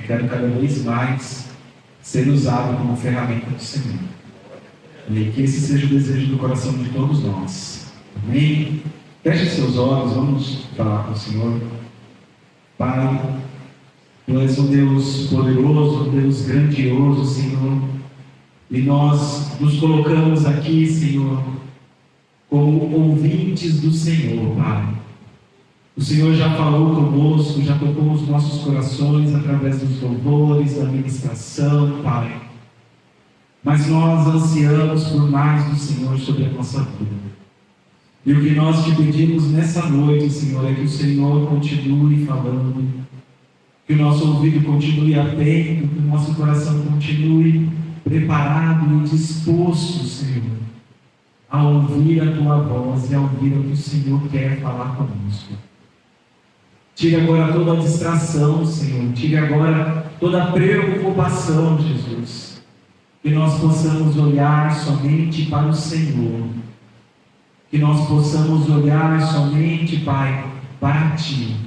quero cada vez mais ser usado como ferramenta do Senhor. E que esse seja o desejo do coração de todos nós. Amém? Feche seus olhos, vamos falar com o Senhor. Pai, Tu és um Deus poderoso, um Deus grandioso, Senhor. E nós nos colocamos aqui, Senhor, como ouvintes do Senhor, Pai. O Senhor já falou conosco, já tocou os nossos corações através dos louvores, da ministração, Pai. Mas nós ansiamos por mais do Senhor sobre a nossa vida. E o que nós te pedimos nessa noite, Senhor, é que o Senhor continue falando, que o nosso ouvido continue atento, que o nosso coração continue preparado e disposto, Senhor, a ouvir a Tua voz e a ouvir o que o Senhor quer falar conosco. Tire agora toda a distração, Senhor. Tire agora toda a preocupação, Jesus. Que nós possamos olhar somente para o Senhor. Que nós possamos olhar somente, Pai, para Ti.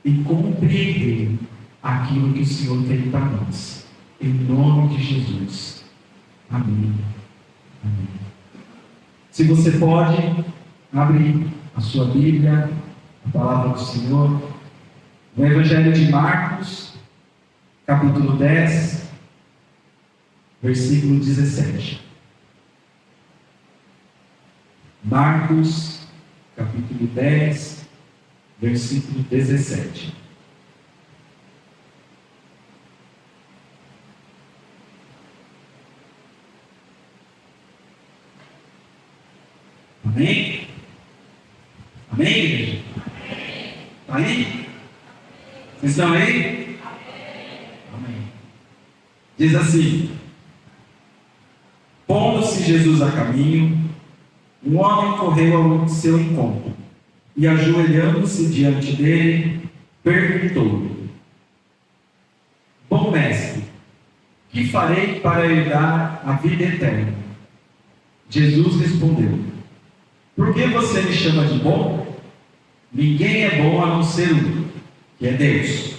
E compreender aquilo que o Senhor tem para nós. Em nome de Jesus. Amém. Amém. Se você pode, abre a sua Bíblia, a palavra do Senhor. No Evangelho de Marcos, capítulo 10, versículo 17. Marcos, capítulo 10, versículo 17. Amém? Amém, igreja? Está aí? Vocês estão aí? Amém. Diz assim: pondo-se Jesus a caminho, um homem correu ao seu encontro e, ajoelhando-se diante dele, perguntou-lhe: bom mestre, que farei para herdar a vida eterna? Jesus respondeu: por que você me chama de bom? Ninguém é bom a não ser um, que é Deus.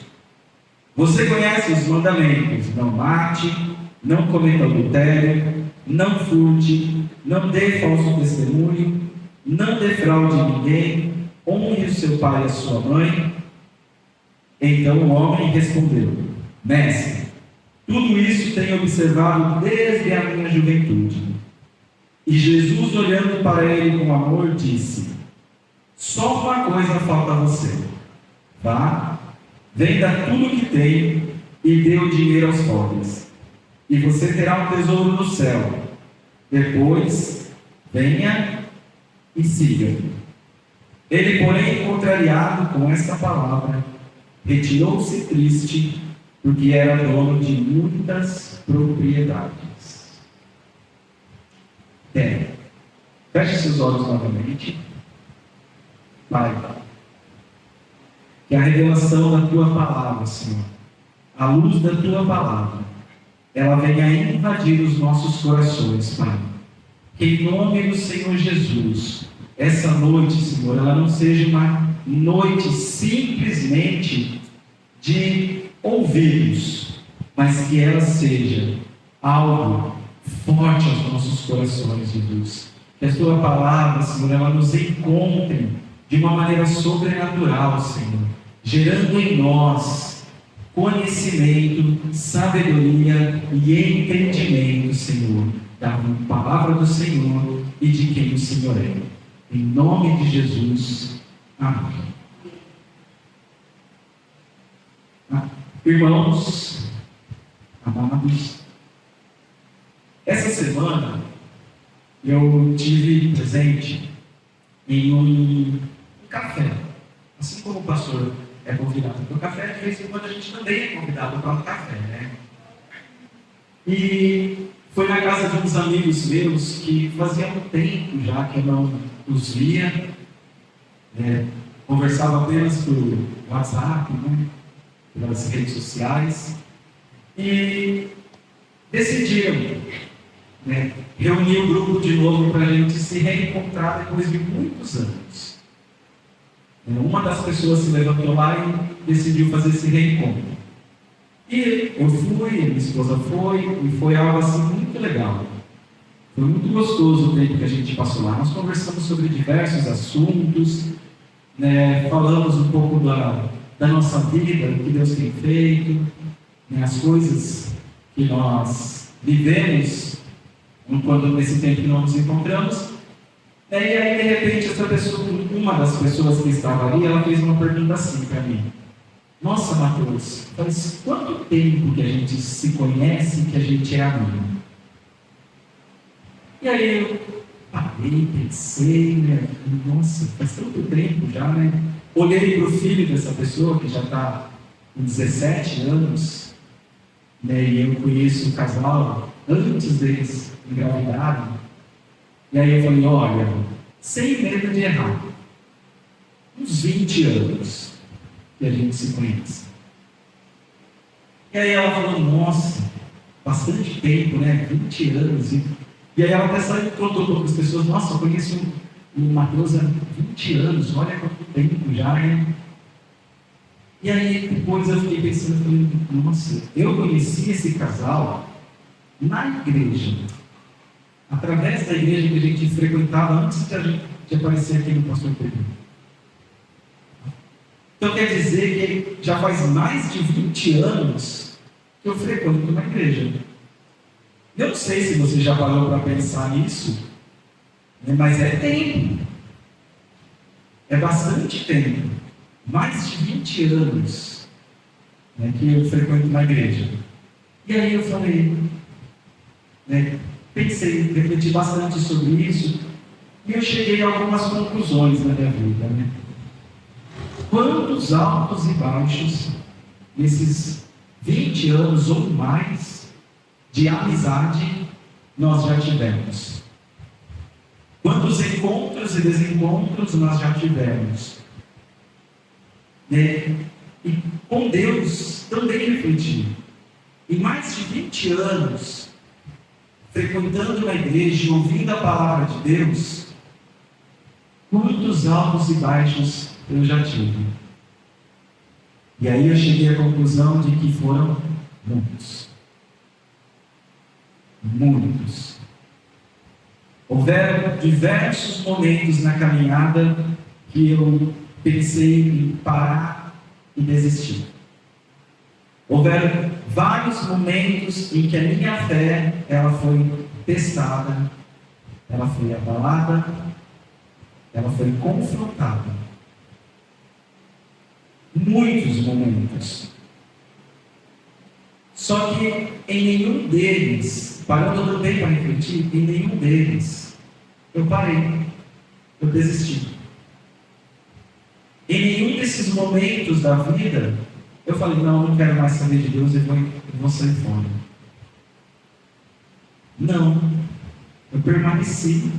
Você conhece os mandamentos: não mate, não cometa adultério, não furte, não dê falso testemunho, não defraude ninguém, honre o seu pai e a sua mãe. Então o homem respondeu: mestre, tudo isso tenho observado desde a minha juventude. E Jesus, olhando para ele com amor, disse: só uma coisa falta a você. Vá, venda tudo o que tem e dê o dinheiro aos pobres, e você terá um tesouro no céu. Depois, venha e siga. Ele, porém, contrariado com esta palavra, retirou-se triste, porque era dono de muitas propriedades. Feche seus olhos novamente. Pai, que a revelação da Tua palavra, Senhor, a luz da Tua palavra, ela venha invadir os nossos corações, Pai. Que em nome do Senhor Jesus, essa noite, Senhor, ela não seja uma noite simplesmente de ouvidos, mas que ela seja algo forte aos nossos corações, Jesus. Que a Tua palavra, Senhor, ela nos encontre de uma maneira sobrenatural, Senhor, gerando em nós conhecimento, sabedoria e entendimento, Senhor, da palavra do Senhor e de quem o Senhor é. Em nome de Jesus. Amém. Irmãos, amados, essa semana eu tive presente em um café. Assim como o pastor é convidado para o café, de vez em quando a gente também é convidado para o café, né? E foi na casa de uns amigos meus que fazia um tempo já que eu não os via, conversava apenas por WhatsApp, né? Pelas redes sociais, e decidiram reunir o grupo de novo para a gente se reencontrar depois de muitos anos. Uma das pessoas se levantou lá e decidiu fazer esse reencontro. E eu fui, minha esposa foi, e foi algo assim muito legal. Foi muito gostoso o tempo que a gente passou lá. Nós conversamos sobre diversos assuntos, né? Falamos um pouco da nossa vida, do que Deus tem feito, né? As coisas que nós vivemos quando nesse tempo que nós nos encontramos. E aí, de repente, uma das pessoas que estava ali, ela fez uma pergunta assim para mim. Nossa, Matheus, faz quanto tempo que a gente se conhece, que a gente é amigo? E aí eu parei, pensei, né? Nossa, faz tanto tempo já, né? Olhei para o filho dessa pessoa, que já está com 17 anos, né? E eu conheço o casal antes deles engravidarem. E aí eu falei, olha, sem medo de errar, uns 20 anos que a gente se conhece. E aí ela falou, nossa, bastante tempo, né? 20 anos. E aí ela até saiu e contou para as pessoas, nossa, eu conheço o Matheus há 20 anos, olha quanto tempo já, né? E aí depois eu fiquei pensando, falei, nossa, eu conheci esse casal na igreja, através da igreja que a gente frequentava antes de aparecer aqui no Pastor Pedro. Então quer dizer que já faz mais de 20 anos que eu frequento uma igreja. Eu não sei se você já parou para pensar nisso, né, mas é tempo. É bastante tempo. Mais de 20 anos, né, que eu frequento uma igreja. E aí eu falei, né, pensei, refleti bastante sobre isso, e eu cheguei a algumas conclusões na minha vida. Né? Quantos altos e baixos nesses 20 anos ou mais de amizade nós já tivemos? Quantos encontros e desencontros nós já tivemos? E com Deus também refleti. Em mais de 20 anos, frequentando uma igreja e ouvindo a palavra de Deus, quantos altos e baixos eu já tive? E aí eu cheguei à conclusão de que foram muitos. Muitos. Houveram diversos momentos na caminhada que eu pensei em parar e desistir. Houveram vários momentos em que a minha fé ela foi testada, ela foi abalada, ela foi confrontada. Muitos momentos. Só que em nenhum deles, parando também para refletir, em nenhum deles eu parei, eu desisti. Em nenhum desses momentos da vida eu falei, não quero mais saber de Deus, eu vou sair fora. Não, eu permaneci,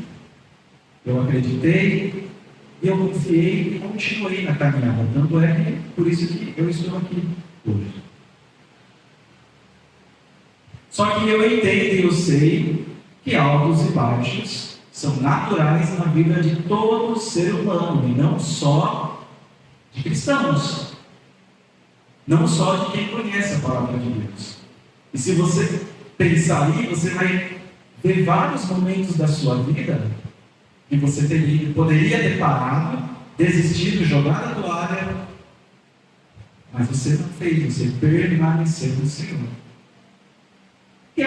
eu acreditei, eu confiei e continuei na caminhada. Tanto é que por isso que eu estou aqui hoje. Só que eu entendo e eu sei que altos e baixos são naturais na vida de todo ser humano, e não só de cristãos. Não só de quem conhece a palavra de Deus. E se você pensar aí, você vai ver vários momentos da sua vida que você poderia ter parado, desistido, jogado a toalha, mas você não fez, você permaneceu no Senhor. E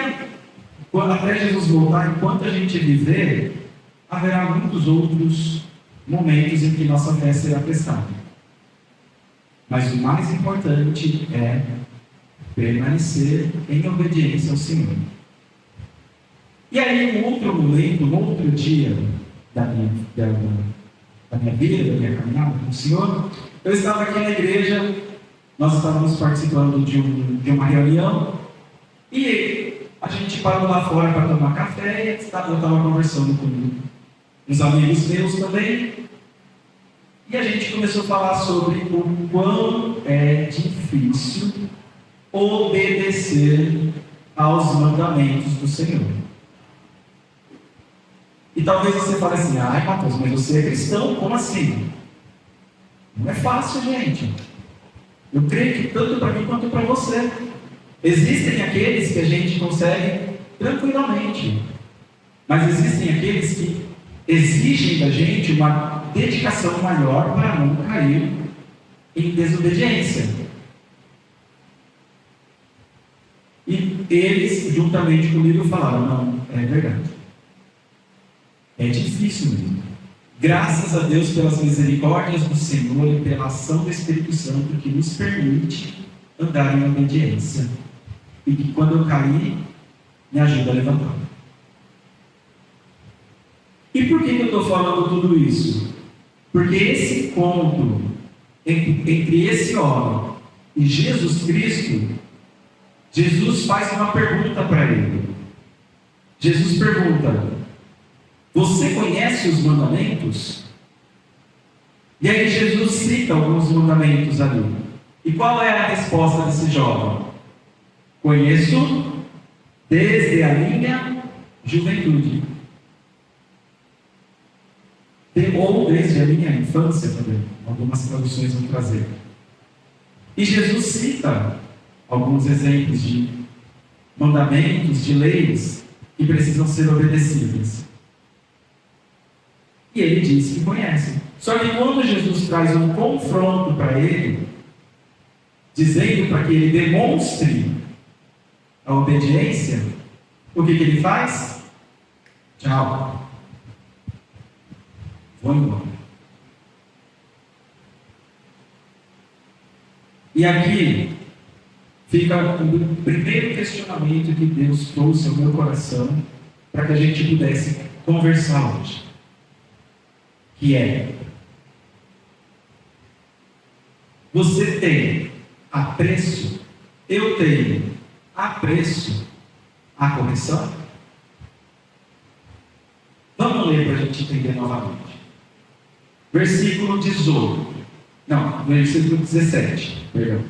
quando até Jesus voltar, enquanto a gente viver, haverá muitos outros momentos em que nossa fé será testada. Mas o mais importante é permanecer em obediência ao Senhor. E aí, um outro momento, um outro dia da minha vida, da minha caminhada com o Senhor, eu estava aqui na igreja, nós estávamos participando de uma reunião, e a gente parou lá fora para tomar café, e eu estava conversando com uns amigos meus também, e a gente começou a falar sobre o quão é difícil obedecer aos mandamentos do Senhor. E talvez você fale assim, ai Matheus, mas você é cristão, como assim? Não é fácil, gente. Eu creio que tanto para mim quanto para você. Existem aqueles que a gente consegue tranquilamente, mas existem aqueles que exigem da gente uma dedicação maior para não cair em desobediência. E eles, juntamente comigo, falaram: não, é verdade. É difícil mesmo. Graças a Deus pelas misericórdias do Senhor e pela ação do Espírito Santo que nos permite andar em obediência. E que quando eu cair, me ajuda a levantar. E por que eu estou falando tudo isso? Porque esse encontro entre esse homem e Jesus Cristo, Jesus faz uma pergunta para ele. Jesus pergunta: você conhece os mandamentos? E aí Jesus cita alguns mandamentos ali. E qual é a resposta desse jovem? Conheço desde a minha juventude. Ou desde a minha infância também. Algumas traduções vão trazer. E Jesus cita alguns exemplos de mandamentos, de leis que precisam ser obedecidas. E ele diz que conhece. Só que quando Jesus traz um confronto para ele, dizendo para que ele demonstre a obediência, o que ele faz? Tchau. Vou embora. E aqui fica o primeiro questionamento que Deus trouxe ao meu coração para que a gente pudesse conversar hoje. Que é: você tem apreço, eu tenho apreço à correção? Vamos ler para a gente entender novamente. Versículo 18. Não, versículo 17. Perdão.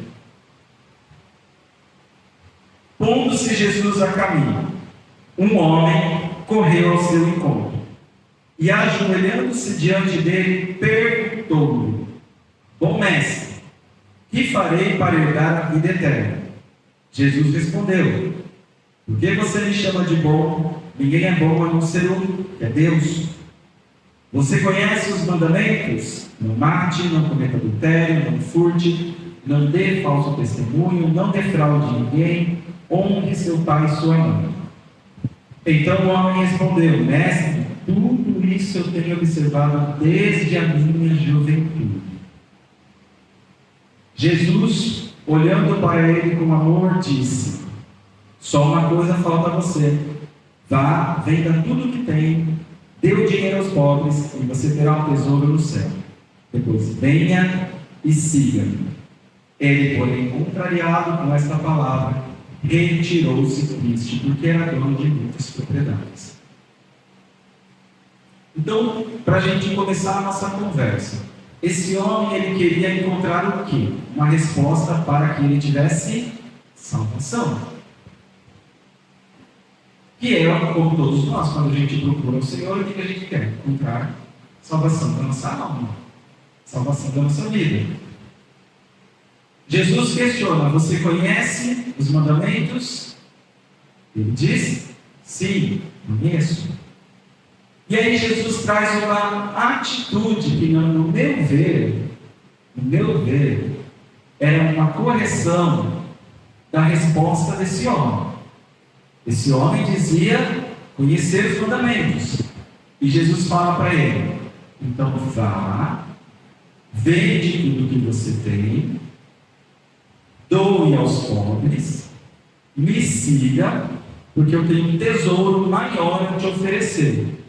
Pondo-se Jesus a caminho, um homem correu ao seu encontro e, ajoelhando-se diante dele, perguntou-lhe: bom mestre, que farei para herdar a vida eterna? Jesus respondeu: por que você me chama de bom? Ninguém é bom a não ser um, que é Deus. Você conhece os mandamentos? Não mate, não cometa adultério, não furte, não dê falso testemunho, não defraude ninguém, honre seu pai e sua mãe. Então o homem respondeu: mestre, tudo isso eu tenho observado desde a minha juventude. Jesus, olhando para ele com amor, disse: só uma coisa falta a você. Vá, venda tudo o que tem, dê o dinheiro aos pobres e você terá um tesouro no céu. Depois venha e siga-me. Ele, porém, contrariado com esta palavra, retirou-se triste, porque era dono de muitas propriedades. Então, para a gente começar a nossa conversa, esse homem, ele queria encontrar o quê? Uma resposta para que ele tivesse salvação. Que é, como todos nós, quando a gente procura o Senhor, o que a gente quer? Encontrar salvação da nossa alma, salvação da nossa vida. Jesus questiona: você conhece os mandamentos? Ele diz: sim, conheço. E aí Jesus traz uma atitude que, no meu ver, era uma correção da resposta desse homem. Esse homem dizia conhecer os mandamentos. E Jesus fala para ele: então vá, vende tudo que você tem, doe aos pobres, me siga, porque eu tenho um tesouro maior a te oferecer.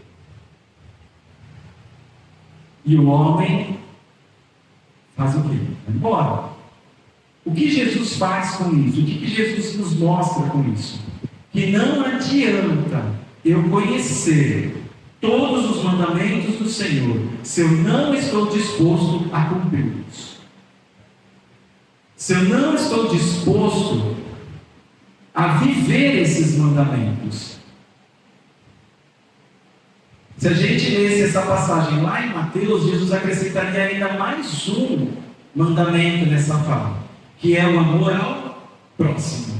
E o homem faz o quê? Vai embora. O que Jesus faz com isso? O que Jesus nos mostra com isso? Que não adianta eu conhecer todos os mandamentos do Senhor se eu não estou disposto a cumpri-los. Se eu não estou disposto a viver esses mandamentos. Se a gente lesse essa passagem lá em Mateus, Jesus acrescentaria ainda mais um mandamento nessa fala, que é o amor ao próximo.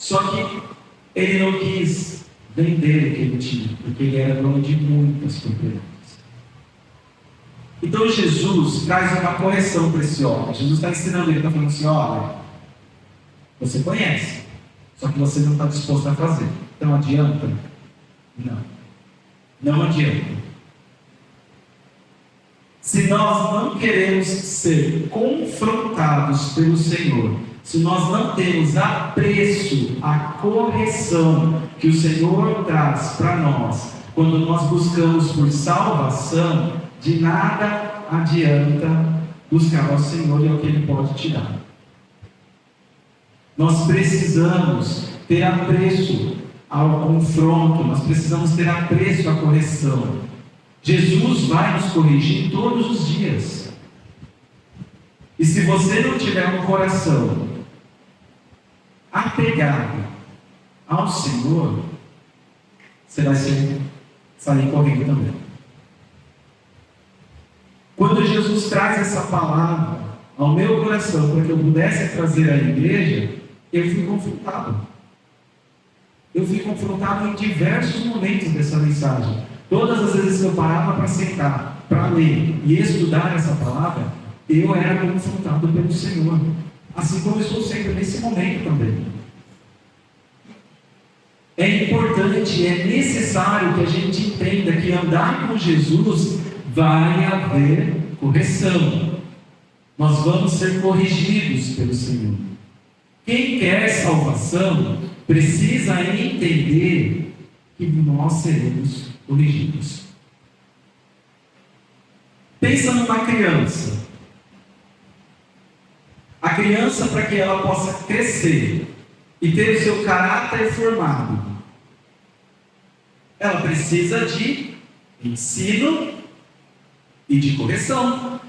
Só que ele não quis vender o que ele tinha, porque ele era dono de muitas propriedades. Então Jesus traz uma correção para esse homem. Jesus está ensinando ele, está falando assim: olha, você conhece, só que você não está disposto a fazer. Então adianta? Não. Não adianta. Se nós não queremos ser confrontados pelo Senhor, se nós não temos apreço à correção que o Senhor traz para nós, quando nós buscamos por salvação, de nada adianta buscar ao Senhor e ao que Ele pode te dar. Nós precisamos ter apreço ao confronto, nós precisamos ter apreço à correção. Jesus vai nos corrigir todos os dias. E se você não tiver um coração apegado ao Senhor, você vai sair correndo também. Quando Jesus traz essa palavra ao meu coração, para que eu pudesse trazer à igreja, eu fui confrontado. Eu fui confrontado em diversos momentos dessa mensagem. Todas as vezes que eu parava para sentar, para ler e estudar essa palavra, eu era confrontado pelo Senhor. Assim como eu estou sendo nesse momento também. É importante, é necessário que a gente entenda que andar com Jesus vai haver correção. Nós vamos ser corrigidos pelo Senhor. Quem quer salvação precisa entender que nós seremos corrigidos. Pensa numa criança. A criança, para que ela possa crescer e ter o seu caráter formado, ela precisa de ensino e de correção.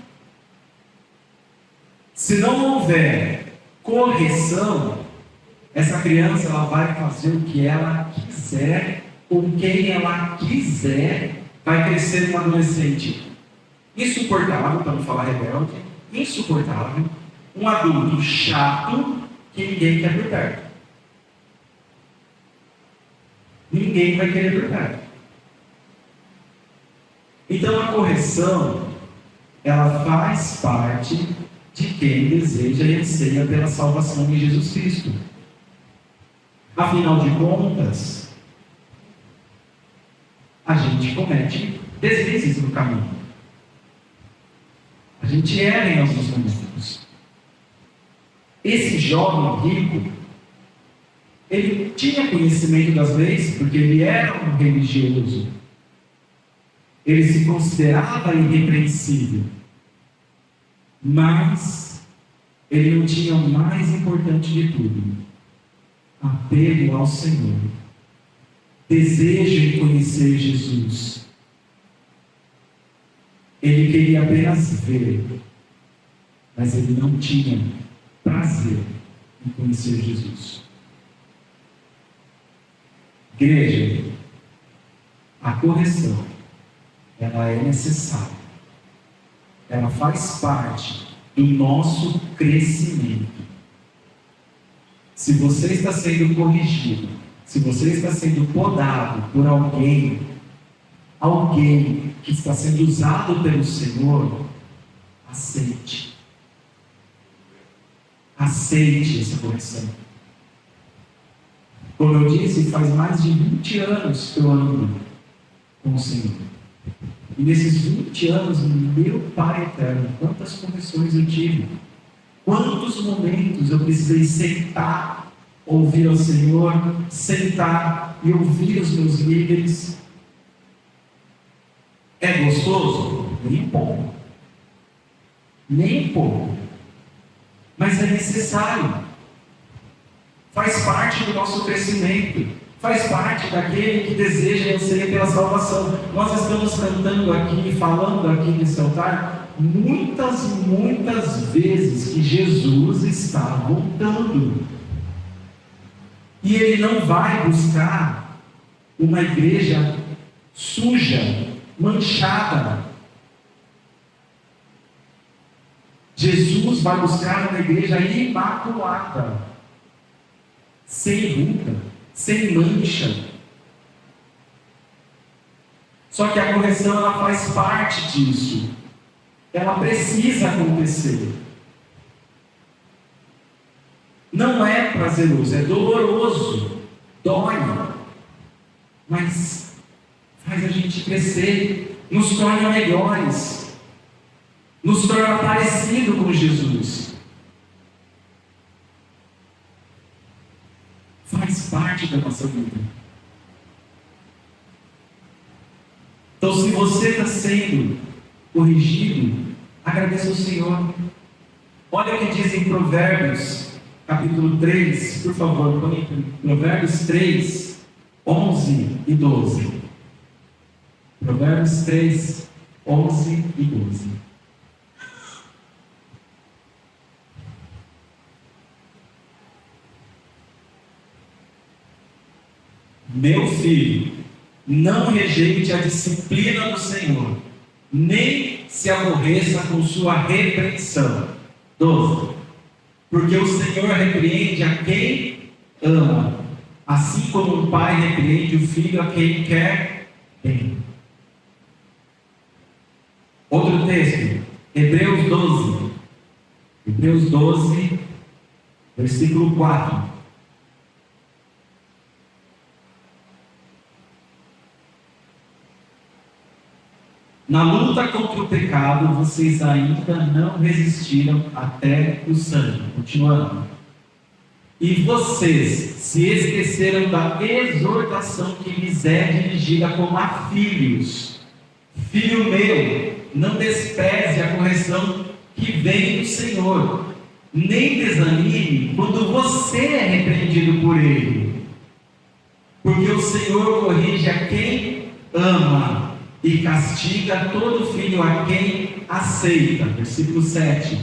Se não houver correção, essa criança ela vai fazer o que ela quiser, com quem ela quiser, vai crescer um adolescente insuportável, para não falar rebelde, insuportável, um adulto chato que ninguém quer por perto. Ninguém vai querer por perto. Então a correção, ela faz parte de quem deseja e anseia pela salvação de Jesus Cristo. Afinal de contas, a gente comete deslizes no caminho. A gente erra em alguns momentos. Esse jovem rico, ele tinha conhecimento das leis, porque ele era um religioso. Ele se considerava irrepreensível. Mas ele não tinha o mais importante de tudo: apego ao Senhor, desejo em conhecer Jesus. Ele queria apenas ver, mas ele não tinha prazer em conhecer Jesus. Igreja, a correção, ela é necessária. Ela faz parte do nosso crescimento. Se você está sendo corrigido, se você está sendo podado por alguém que está sendo usado pelo Senhor, aceite. Aceite essa correção. Como eu disse, faz mais de 20 anos que eu ando com o Senhor. E nesses 20 anos, meu Pai eterno, quantas correções eu tive. Quantos momentos eu precisei sentar, ouvir ao Senhor, sentar e ouvir os meus líderes. É gostoso? Nem um pouco. Nem um pouco. Mas é necessário. Faz parte do nosso crescimento. Faz parte daquele que deseja e anseia pela salvação. Nós estamos cantando aqui, falando aqui nesse altar, muitas vezes que Jesus está voltando. E Ele não vai buscar uma igreja suja, manchada. Jesus vai buscar uma igreja imaculada, sem ruga, sem mancha. Só que a correção, ela faz parte disso. Ela precisa acontecer. Não é prazeroso, é doloroso, dói, mas faz a gente crescer, nos torna melhores, nos torna parecido com Jesus. Faz parte da nossa vida. Então, se você está sendo corrigido, agradeça ao Senhor. Olha o que diz em Provérbios, capítulo 3, por favor, põe Provérbios 3, 11 e 12. Provérbios 3, 11 e 12. Meu filho, não rejeite a disciplina do Senhor, nem se aborreça com sua repreensão. 12. Porque o Senhor repreende a quem ama, assim como um pai repreende o filho a quem quer bem. Outro texto, Hebreus 12. Hebreus 12, versículo 4. Na luta contra o pecado, vocês ainda não resistiram até o sangue. Continuando. E vocês se esqueceram da exortação que lhes é dirigida como a filhos. Filho meu, não despreze a correção que vem do Senhor, nem desanime quando você é repreendido por Ele. Porque o Senhor corrige a quem ama e castiga todo filho a quem aceita. Versículo 7.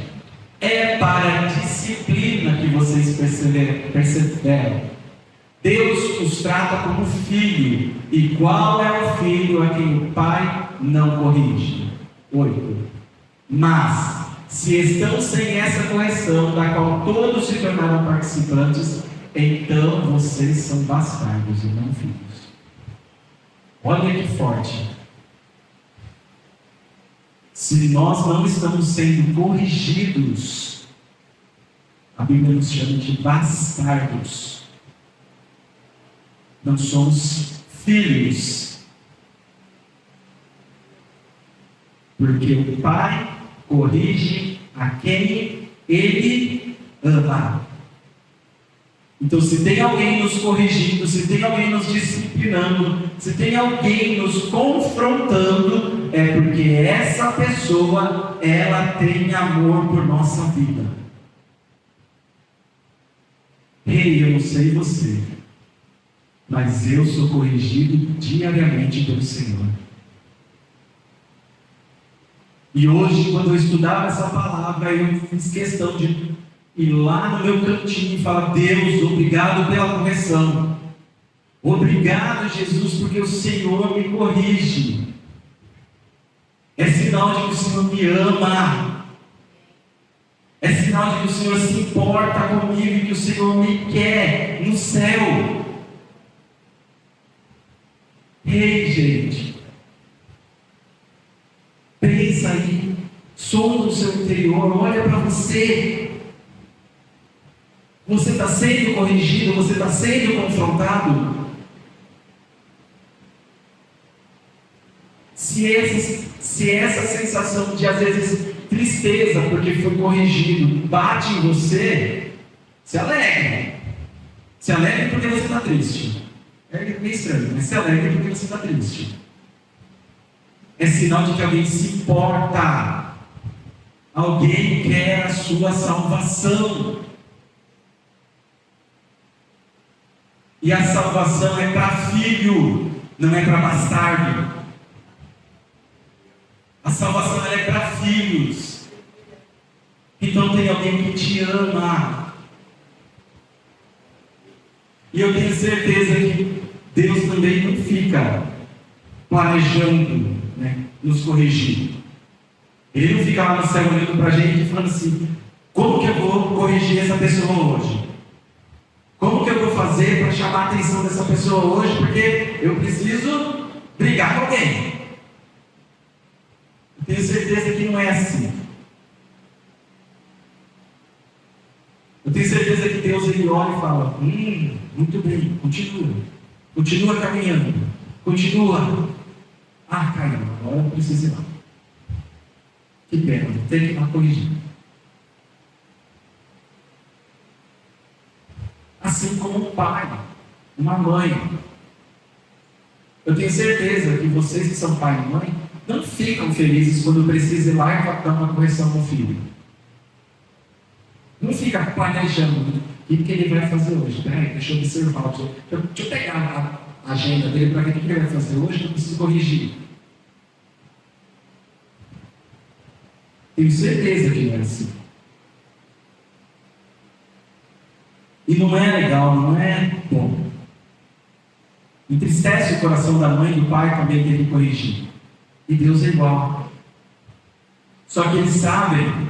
É para a disciplina que vocês perseveram. Deus os trata como filho. E qual é o filho a quem o pai não corrige? 8. Mas, se estão sem essa correção, da qual todos se tornaram participantes, então vocês são bastardos e não filhos. Olha que forte. Se nós não estamos sendo corrigidos, a Bíblia nos chama de bastardos. Não somos filhos. Porque o Pai corrige a quem Ele ama. Então, se tem alguém nos corrigindo, se tem alguém nos disciplinando, se tem alguém nos confrontando, é porque essa pessoa, ela tem amor por nossa vida. Ei, eu não sei você, mas eu sou corrigido diariamente pelo Senhor. E hoje, quando eu estudava essa palavra, eu fiz questão de ir lá no meu cantinho e falar: Deus, obrigado pela correção. Obrigado, Jesus, porque o Senhor me corrige. É sinal de que o Senhor me ama. É sinal de que o Senhor se importa comigo e que o Senhor me quer no céu. Ei, gente, pensa aí, sonda o seu interior, olha para você. Você está sendo corrigido, você está sendo confrontado. Se essa sensação de, às vezes, tristeza porque foi corrigido bate em você, se alegre. Se alegre porque você está triste. É meio estranho, mas se alegre porque você está triste. É sinal de que alguém se importa. Alguém quer a sua salvação. E a salvação é para filho, não é para bastardo. A salvação é para filhos. Então tem alguém que te ama. E eu tenho certeza que Deus também não fica planejando, nos corrigir. Ele não fica lá no céu olhando para a gente e falando assim: como que eu vou corrigir essa pessoa hoje? Como que eu vou fazer para chamar a atenção dessa pessoa hoje? Porque eu preciso brigar com alguém. Eu tenho certeza que não é assim. Eu tenho certeza que Deus ele olha e fala: muito bem, continua. Continua caminhando. Continua. Ah, caramba, agora eu preciso ir lá. Que pena, vou ter que ir lá corrigir. Assim como um pai, uma mãe. Eu tenho certeza que vocês que são pai e mãe não ficam felizes quando precisam ir lá e dar uma correção no filho. Não fica planejando o que ele vai fazer hoje. Peraí, deixa eu observar. Deixa eu pegar a agenda dele para ver o que ele vai fazer hoje, eu preciso corrigir. Tenho certeza que não é assim. E não é legal, não é bom. Entristece o coração da mãe e do pai também ter que corrigir. E Deus é igual. Só que eles sabem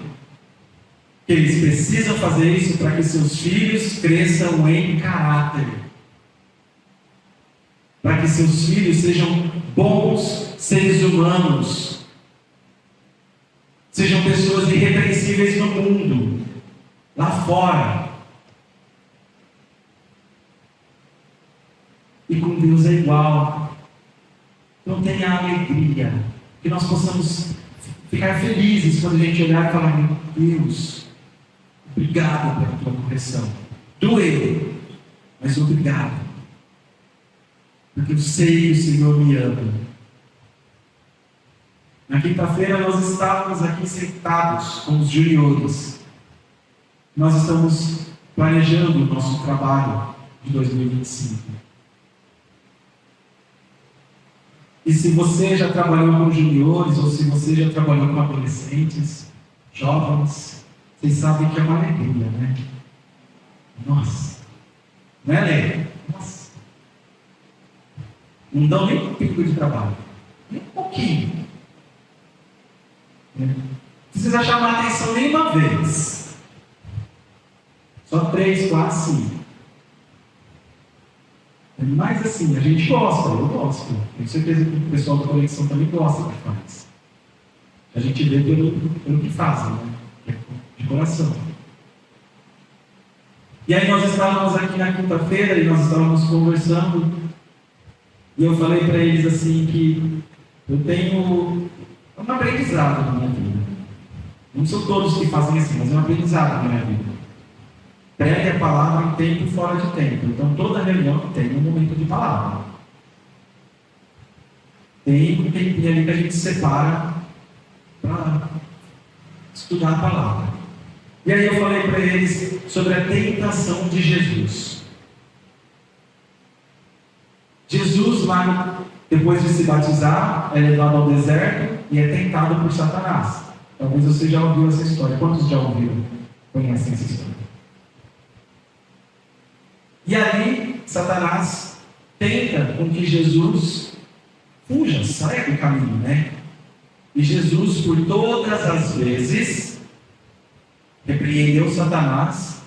que eles precisam fazer isso para que seus filhos cresçam em caráter. Para que seus filhos sejam bons seres humanos. Sejam pessoas irrepreensíveis no mundo, lá fora. E com Deus é igual. Então tenha alegria. Que nós possamos ficar felizes quando a gente olhar e falar: meu Deus, obrigado pela tua correção. Doeu, mas obrigado. Porque eu sei que o Senhor me ama. Na quinta-feira nós estávamos aqui sentados com os juniores. Nós estamos planejando o nosso trabalho de 2025. E se você já trabalhou com juniores, ou se você já trabalhou com adolescentes, jovens, vocês sabem que é uma alegria, né? Nossa! Não é alegre? Nossa! Não dão nem um pico de trabalho. Nem um pouquinho. Não precisa chamar a atenção nenhuma vez. Só 3, 4, 5. Mas assim, a gente gosta, eu gosto. Tenho certeza que o pessoal da conexão também gosta do que faz. A gente vê pelo que fazem, né? De coração. E aí nós estávamos aqui na quinta-feira e nós estávamos conversando. E eu falei para eles assim que eu tenho um aprendizado na minha vida. Não são todos que fazem assim, mas é um aprendizado na minha vida. Pregue a palavra em tempo e fora de tempo. Então toda reunião tem um momento de palavra. Tem um tempinho ali que a gente separa para estudar a palavra. E aí eu falei para eles sobre a tentação de Jesus. Jesus lá, depois de se batizar, é levado ao deserto e é tentado por Satanás. Talvez você já ouviu essa história. Quantos já ouviram? Conhecem essa história? E aí, Satanás tenta com que Jesus fuja, saia do caminho, né? E Jesus, por todas as vezes, repreendeu Satanás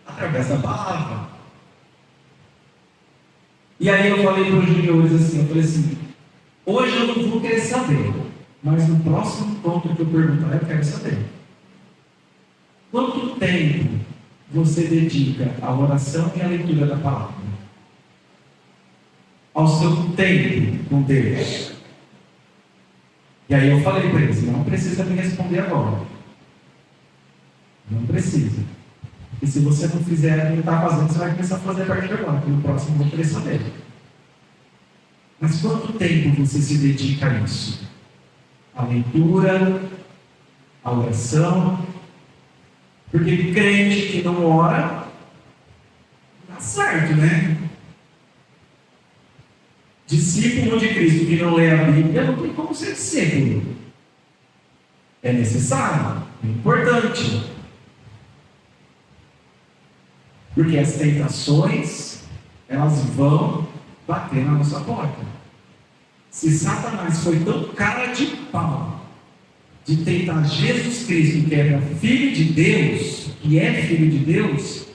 através da palavra. E aí eu falei para os juniores assim, eu falei assim, hoje eu não vou querer saber, mas no próximo ponto que eu perguntar, eu quero saber. Quanto tempo você dedica à oração e à leitura da palavra? Ao seu tempo com Deus. E aí eu falei para eles, não precisa me responder agora. Não precisa. E se você não fizer o que ele está fazendo, você vai começar a fazer a partir de agora, porque no próximo eu vou querer saber. Mas quanto tempo você se dedica a isso? A leitura, a oração? Porque crente que não ora, tá certo, né? Discípulo de Cristo que não lê a Bíblia não tem como ser discípulo. É necessário, é importante. Porque as tentações, elas vão bater na nossa porta. Se Satanás foi tão cara de pau de tentar Jesus Cristo, que era filho de Deus, que é filho de Deus,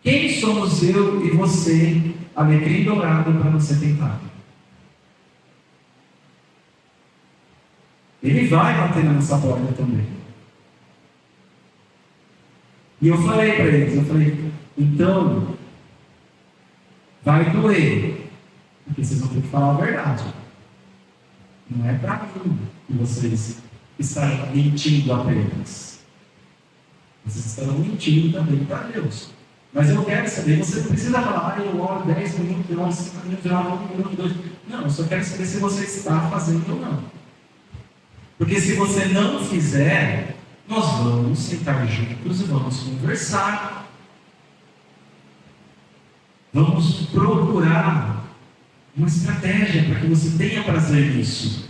Quem somos eu e você, alecrim dourado, para não ser tentado? Ele vai bater na nossa porta também. E eu falei para eles, então, vai doer, porque vocês vão ter que falar a verdade. Não é para mim que vocês estarão mentindo apenas. Vocês estarão mentindo também para Deus. Mas eu quero saber, você não precisa falar, eu oro 10 minutos, eu oro 5 minutos, eu oro 1 minuto, 2. Não, eu só quero saber se você está fazendo ou não. Porque se você não fizer, nós vamos sentar juntos e vamos conversar. Vamos procurar uma estratégia para que você tenha prazer nisso.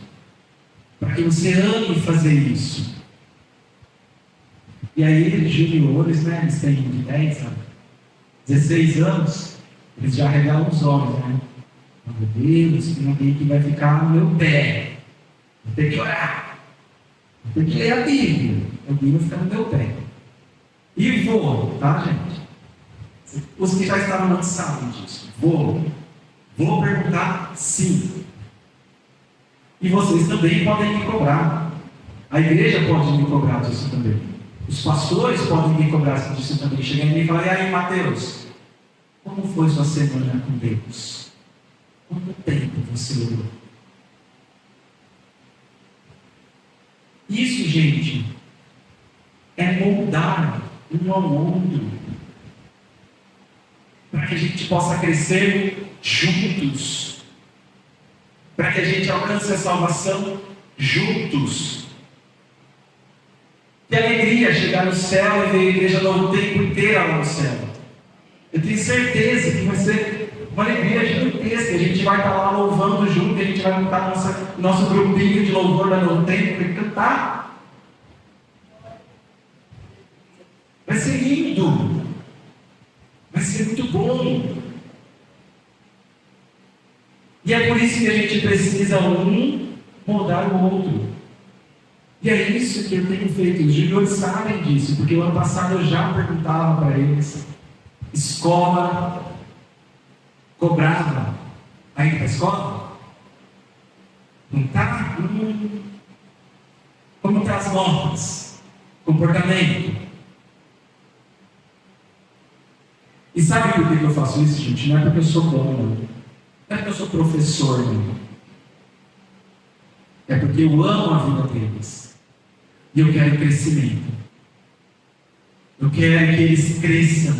Para que você ame fazer isso. E aí, juniores, né? Eles têm de 10 a 16 anos, eles já regalam os olhos, né? Meu Deus, tem alguém que vai ficar no meu pé. Vou ter que orar. Vou ter que ler a Bíblia. A Bíblia fica no meu pé. E vou, tá, gente? Os que já estavam antes sabem disso. Vou perguntar sim. E vocês também podem me cobrar. A igreja pode me cobrar disso também. Os pastores podem me cobrar disso também. Chega em mim e fala: e aí, Mateus, como foi sua semana com Deus? Quanto tempo você orou? Isso, gente, é moldar um ao outro, para que a gente possa crescer juntos, para que a gente alcance a salvação juntos. Que alegria chegar no céu e ver a igreja do tempo inteira lá no céu. Eu tenho certeza que vai ser uma alegria gigantesca. A gente vai estar lá louvando junto, a gente vai montar nosso grupinho de louvor da Novo Tempo e cantar. Vai ser lindo. Vai ser muito bom. E é por isso que a gente precisa moldar o outro. E é isso que eu tenho feito. Os juniores sabem disso, porque o ano passado eu já perguntava para eles. Escola cobrava. Aí para a escola? Não está? Como está as notas? Comportamento? E sabe por que eu faço isso, gente? Não é porque eu sou bom, não. Não é porque eu sou professor, não. É porque eu amo a vida deles. E eu quero crescimento. Eu quero que eles cresçam.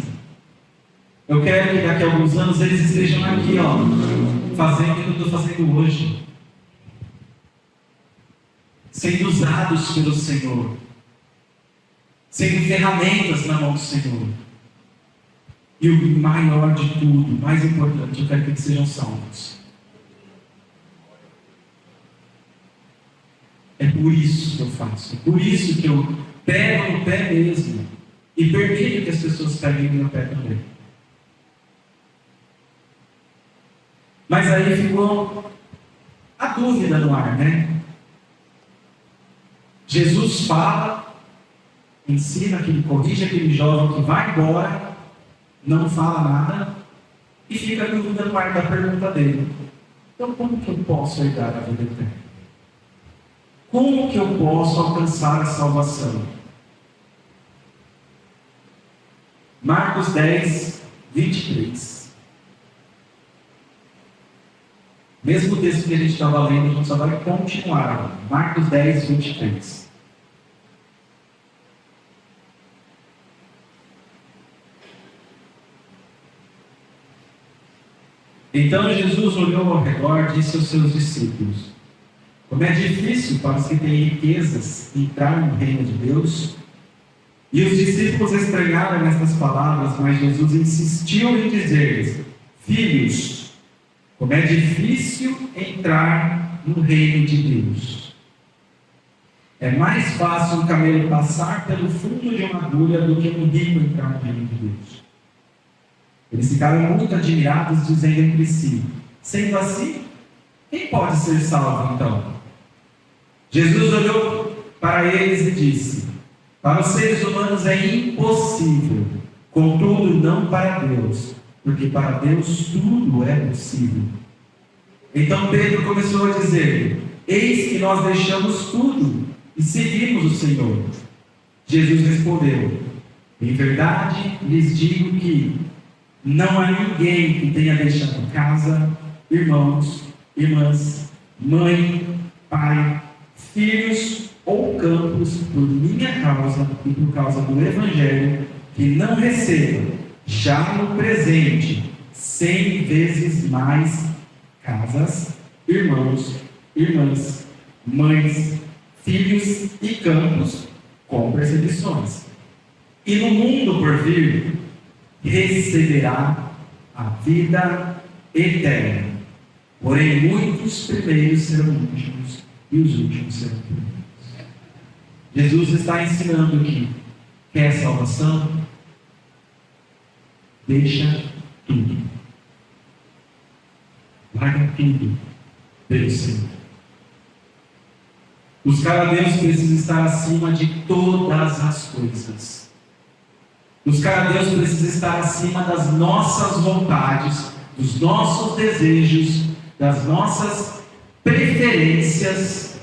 Eu quero que daqui a alguns anos eles estejam aqui, fazendo o que eu estou fazendo hoje. Sendo usados pelo Senhor. Sendo ferramentas na mão do Senhor. E o maior de tudo, mais importante, eu quero que eles sejam salvos. É por isso que eu faço. É por isso que eu pego no pé mesmo. E permito que as pessoas peguem no meu pé também. Mas aí ficou a dúvida no ar, né? Jesus fala, ensina, que ele corrige aquele jovem que vai embora, não fala nada, e fica a dúvida no ar da pergunta dele. Então, como que eu posso herdar a vida eterna? Como que eu posso alcançar a salvação? Marcos 10, 23. Mesmo texto que a gente estava lendo, a gente só vai continuar. Marcos 10, 23. Então Jesus olhou ao redor e disse aos seus discípulos: como é difícil para os que têm riquezas entrar no reino de Deus. E os discípulos estranharam nessas palavras, mas Jesus insistiu em dizer-lhes: filhos, como é difícil entrar no reino de Deus. É mais fácil um camelo passar pelo fundo de uma agulha do que um rico entrar no reino de Deus. Eles ficaram muito admirados, dizendo entre si: sendo assim, quem pode ser salvo então? Jesus olhou para eles e disse: para os seres humanos é impossível, Contudo, não para Deus, porque para Deus tudo é possível. Então Pedro começou a dizer: eis que nós deixamos tudo e seguimos o Senhor. Jesus respondeu: em verdade lhes digo que não há ninguém que tenha deixado casa, irmãos, irmãs, mãe, pai, filhos ou campos por minha causa e por causa do Evangelho, que não receba, já no presente, 100 vezes mais casas, irmãos, irmãs, mães, filhos e campos, com perseguições. E no mundo por vir, receberá a vida eterna. Porém, muitos primeiros serão últimos e os últimos serão primeiros. Jesus está ensinando aqui: quer salvação? Deixa tudo. Larga tudo pelo Senhor. Buscar a Deus precisa estar acima de todas as coisas. Buscar a Deus precisa estar acima das nossas vontades, dos nossos desejos, das nossas preferências.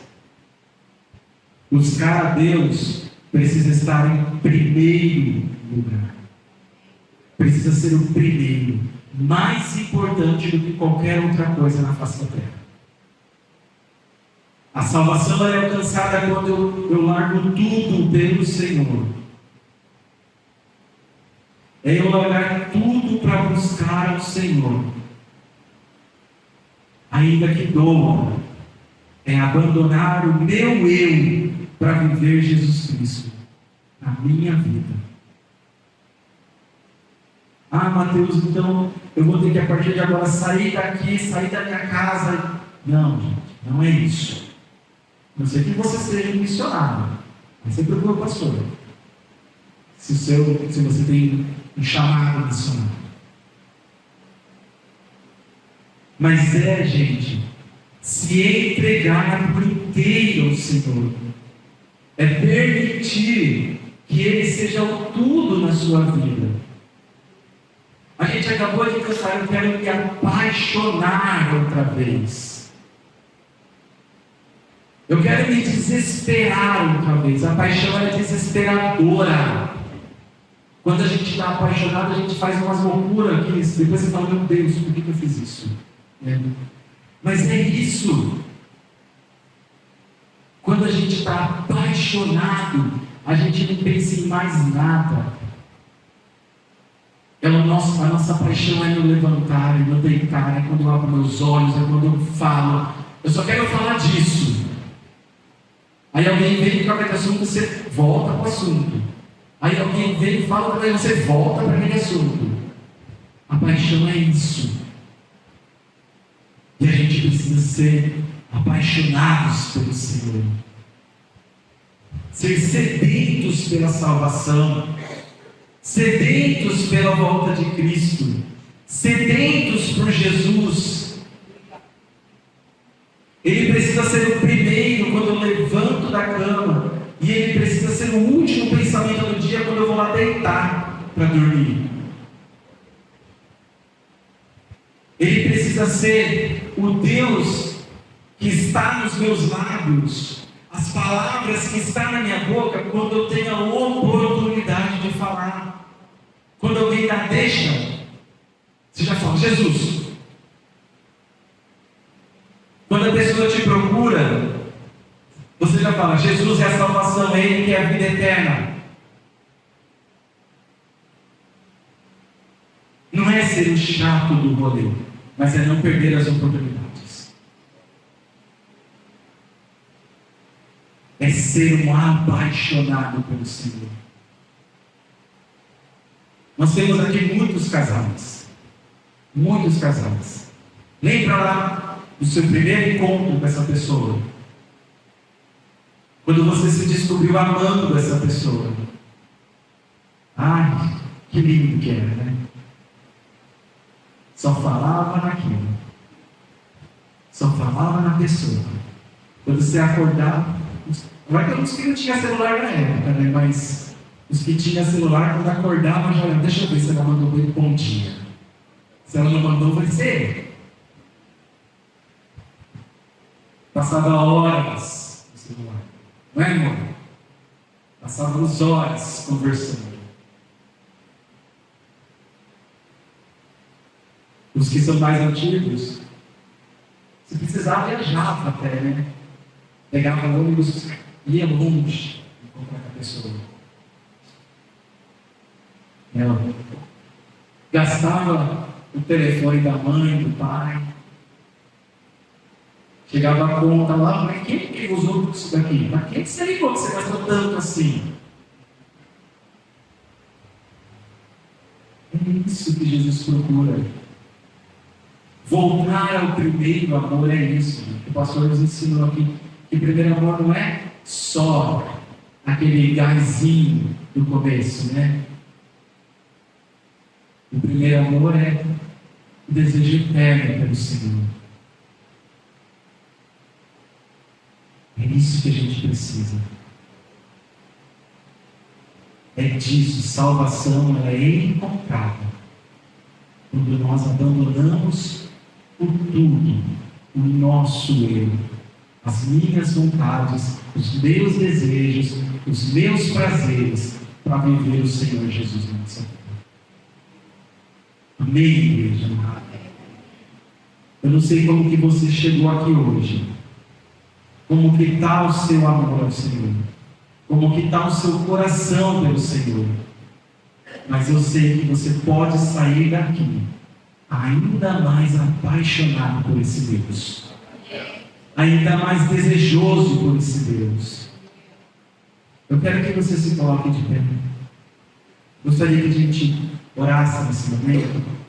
Buscar a Deus precisa estar em primeiro lugar. Precisa ser o primeiro, mais importante do que qualquer outra coisa na face da terra. A salvação é alcançada quando eu largo tudo pelo Senhor. É eu largar tudo para buscar o Senhor. Ainda que doa, é abandonar o meu eu para viver Jesus Cristo na minha vida. Ah, Mateus, então eu vou ter que a partir de agora sair daqui, sair da minha casa. Não, gente, não é isso. Não sei que você seja um missionário, mas você procura o pastor. Se você tem um chamado missionário. Mas gente, se entregar por inteiro ao Senhor. É permitir que Ele seja o tudo na sua vida. A gente acabou de cantar: eu quero me apaixonar outra vez. Eu quero me desesperar outra vez. A paixão é desesperadora. Quando a gente está apaixonado, a gente faz umas loucuras aqui. Depois você fala: meu Deus, por que eu fiz isso? Mas é isso. Quando a gente está apaixonado, a gente não pensa em mais nada. A nossa paixão é no levantar, é no deitar, é quando eu abro meus olhos, é quando eu falo. Eu só quero falar disso. Aí alguém vem e troca de assunto, você volta para o assunto. Aí alguém vem e fala para você, volta para aquele assunto. A paixão é isso. E a gente precisa ser apaixonados pelo Senhor. Ser sedentos pela salvação. Sedentos pela volta de Cristo. Sedentos por Jesus. Ele precisa ser o primeiro quando eu levanto da cama. E Ele precisa ser o último pensamento do dia quando eu vou lá deitar para dormir. Ele precisa ser o Deus que está nos meus lábios. As palavras que estão na minha boca quando eu tenho a oportunidade de falar. Quando alguém dá deixa, você já fala: Jesus. Quando a pessoa te procura, você já fala: Jesus é a salvação, é Ele que é a vida eterna. Não é ser o chato do rolê, mas é não perder as oportunidades. É ser um apaixonado pelo Senhor. Nós temos aqui muitos casais. Muitos casais. Lembra lá do seu primeiro encontro com essa pessoa? Quando você se descobriu amando essa pessoa. Ai, que lindo que era, né? Só falava naquilo. Só falava na pessoa. Quando você acordava. Agora que eu não tinha celular na época, né? Mas Os que tinham celular, quando acordavam, já olhavam, deixa eu ver se ela mandou bom dia. Se ela não mandou, vai ser. Passava horas no celular. Não é, amor? Passávamos horas conversando. Os que são mais antigos, se precisava, viajava até, né? Pegava ônibus, ia longe encontrar com a pessoa. Ela gastava o telefone da mãe, do pai. Chegava a conta lá, mas quem que usou isso daqui? Para quem que você ligou que você gastou tanto assim? É isso que Jesus procura. Voltar ao primeiro amor é isso. O pastor nos ensinou aqui que o primeiro amor não é só aquele gásinho do começo, né? O primeiro amor é o desejo eterno pelo Senhor. É isso que a gente precisa. É disso. Salvação ela é encontrada quando nós abandonamos o tudo, o nosso eu, as minhas vontades, os meus desejos, os meus prazeres, para viver o Senhor Jesus na nossa vida. Amém, igreja? Eu não sei como que você chegou aqui hoje. Como que está o seu amor ao Senhor? Como que está o seu coração pelo Senhor? Mas eu sei que você pode sair daqui ainda mais apaixonado por esse Deus. Ainda mais desejoso por esse Deus. Eu quero que você se coloque de pé. Gostaria que a gente orasse nesse momento.